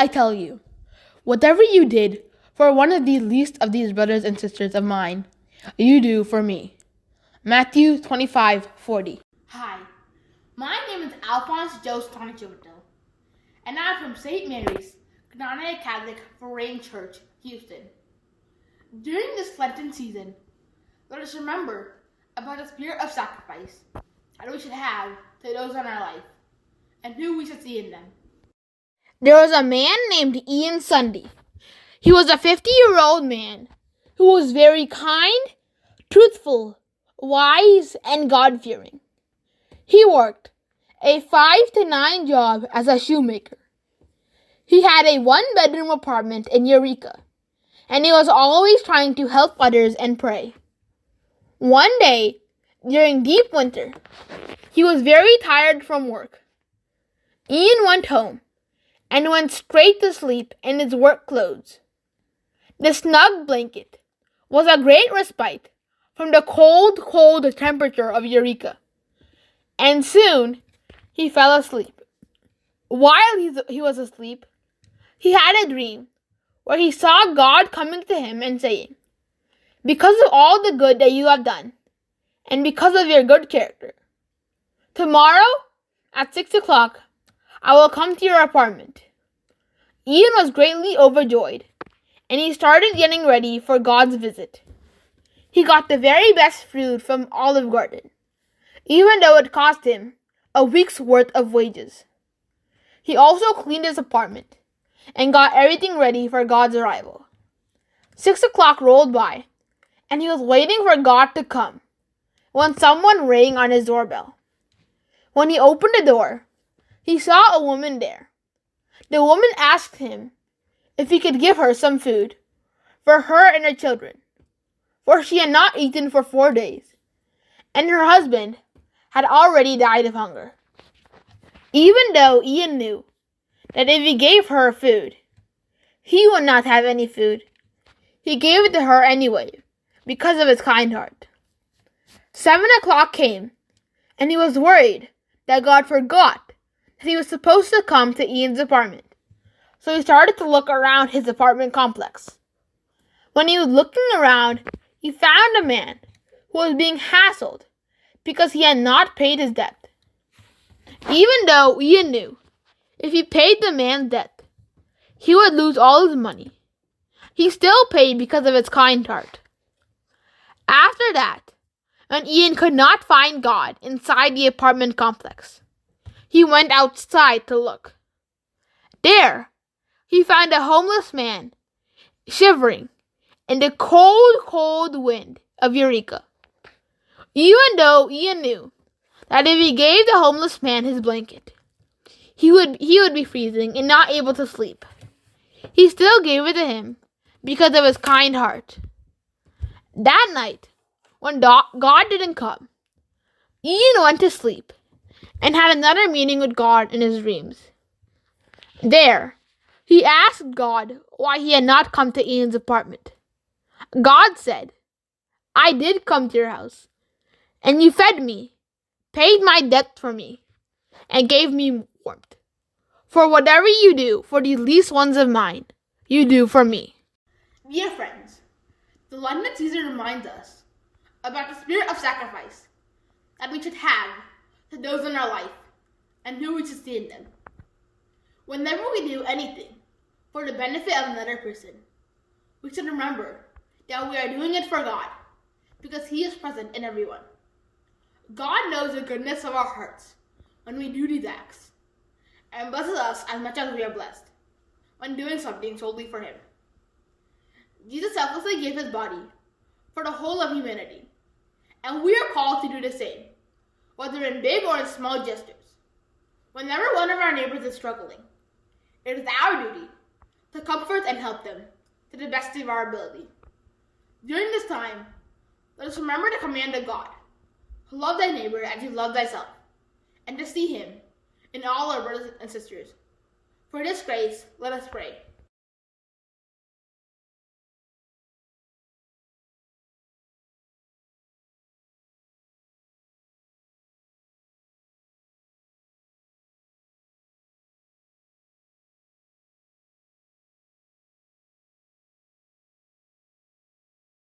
I tell you, whatever you did for one of the least of these brothers and sisters of mine, you do for me. Matthew 25:40. Hi, my name is Alphonse Joseph Tonachivito, and I'm from St.Mary's Knanaya Catholic Church Houston. During this Lenten season, let us remember about the spirit of sacrifice that we should have to those in our life and who we should see in them. There was a man named Ian Sunday. He was a 50-year-old man who was very kind, truthful, wise, and God-fearing. He worked a 5 to 9 job as a shoemaker. He had a 1-bedroom apartment in Eureka, and he was always trying to help others and pray. One day, during deep winter, he was very tired from work. Ian went home and went straight to sleep in his work clothes. The snug blanket was a great respite from the cold temperature of Eureka, and soon he fell asleep. While he was asleep, he had a dream where he saw God coming to him and saying, "Because of all the good that you have done, and because of your good character, tomorrow at 6 o'clock, I will come to your apartment." Ian was greatly overjoyed, and he started getting ready for God's visit. He got the very best fruit from Olive Garden, even though it cost him a week's worth of wages. He also cleaned his apartment and got everything ready for God's arrival. 6 o'clock rolled by, and he was waiting for God to come when someone rang on his doorbell. When he opened the door, he saw a woman there. The woman asked him if he could give her some food for her and her children, for she had not eaten for 4 days, and her husband had already died of hunger. Even though Ian knew that if he gave her food, he would not have any food, he gave it to her anyway because of his kind heart. 7 o'clock came, and he was worried that God forgot that he was supposed to come to Ian's apartment, so he started to look around his apartment complex. When he was looking around, he found a man who was being hassled because he had not paid his debt. Even though Ian knew if he paid the man's debt, he would lose all his money, he still paid because of his kind heart. After that, when Ian could not find God inside the apartment complex, he went outside to look. There, he found a homeless man shivering in the cold wind of Eureka. Even though Ian knew that if he gave the homeless man his blanket, he would be freezing and not able to sleep, he still gave it to him because of his kind heart. That night, when God didn't come, Ian went to sleep and had another meeting with God in his dreams. There, he asked God why he had not come to Ian's apartment. God said, "I did come to your house, and you fed me, paid my debt for me, and gave me warmth. For whatever you do for the least ones of mine, you do for me." Dear friends, the Lenten season reminds us about the spirit of sacrifice that we should have to those in our life and who we should see in them. Whenever we do anything for the benefit of another person, we should remember that we are doing it for God because He is present in everyone. God knows the goodness of our hearts when we do these acts and blesses us as much as we are blessed when doing something solely for Him. Jesus selflessly gave His body for the whole of humanity, and we are called to do the same, whether in big or in small gestures. Whenever one of our neighbors is struggling, it is our duty to comfort and help them to the best of our ability. During this time, let us remember the command of God, to love thy neighbor as you love thyself, and to see Him in all our brothers and sisters. For this grace, let us pray.